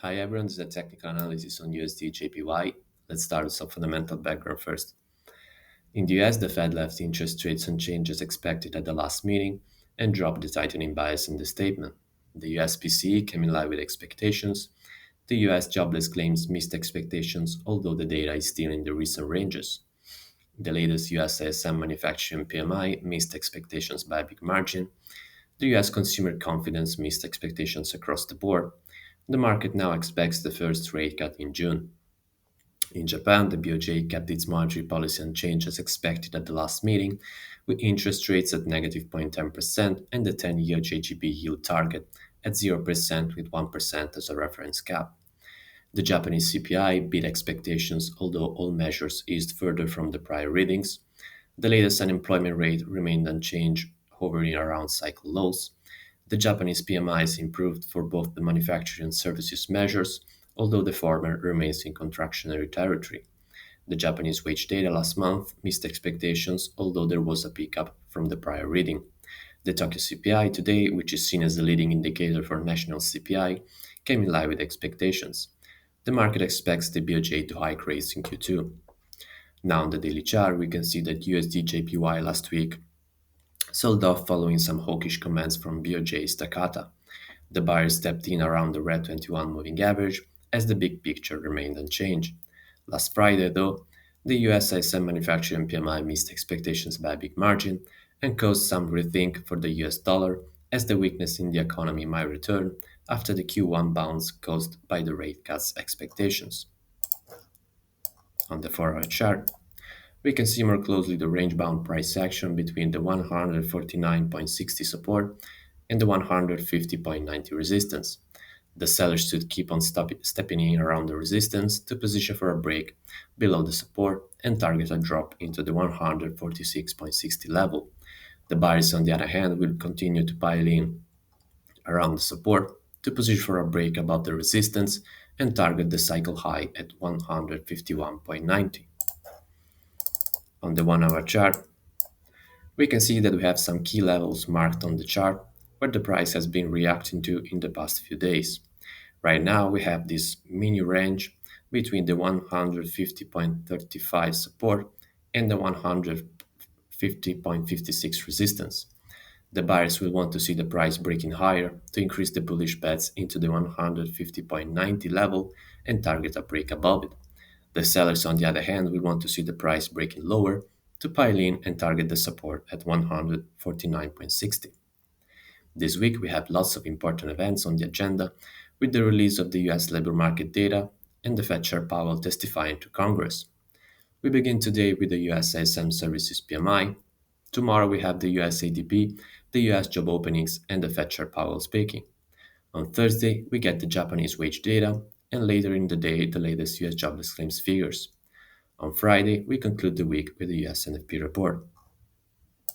Hi everyone, this is a technical analysis on USDJPY. Let's start with some fundamental background first. In the US, the Fed left interest rates unchanged as expected at the last meeting and dropped the tightening bias in the statement. The US PCE came in line with expectations. The US jobless claims missed expectations, although the data is still in the recent ranges. The latest US ISM manufacturing PMI missed expectations by a big margin. The US consumer confidence missed expectations across the board. The market now expects the first rate cut in June. In Japan, the BOJ kept its monetary policy unchanged as expected at the last meeting, with interest rates at negative 0.10% and the 10-year JGB yield target at 0% with 1% as a reference cap. The Japanese CPI beat expectations, although all measures eased further from the prior readings. The latest unemployment rate remained unchanged, hovering around cycle lows. The Japanese PMIs improved for both the manufacturing and services measures, although the former remains in contractionary territory. The Japanese wage data last month missed expectations, although there was a pickup from the prior reading. The Tokyo CPI today, which is seen as the leading indicator for national CPI, came in line with expectations. The market expects the BOJ to hike rates in Q2. Now on the daily chart, we can see that USDJPY last week sold off following some hawkish comments from BOJ's Takata. The buyers stepped in around the red 21 moving average as the big picture remained unchanged. Last Friday, though, the US ISM manufacturing PMI missed expectations by a big margin and caused some rethink for the US dollar as the weakness in the economy might return after the Q1 bounce caused by the rate cuts expectations. On the 4-hour chart, we can see more closely the range-bound price action between the 149.60 support and the 150.90 resistance. The sellers should keep on stepping in around the resistance to position for a break below the support and target a drop into the 146.60 level. The buyers, on the other hand, will continue to pile in around the support to position for a break above the resistance and target the cycle high at 151.90. On the 1-hour chart, we can see that we have some key levels marked on the chart where the price has been reacting to in the past few days. Right now, we have this mini range between the 150.35 support and the 150.56 resistance. The buyers will want to see the price breaking higher to increase the bullish bets into the 150.90 level and target a break above it. The sellers, on the other hand, will want to see the price breaking lower to pile in and target the support at 149.60. This week, we have lots of important events on the agenda with the release of the US labor market data and the Fed Chair Powell testifying to Congress. We begin today with the US ISM Services PMI. Tomorrow, we have the US ADP, the US job openings, and the Fed Chair Powell speaking. On Thursday, we get the Japanese wage data, and later in the day, the latest US jobless claims figures. On Friday, we conclude the week with the US NFP report.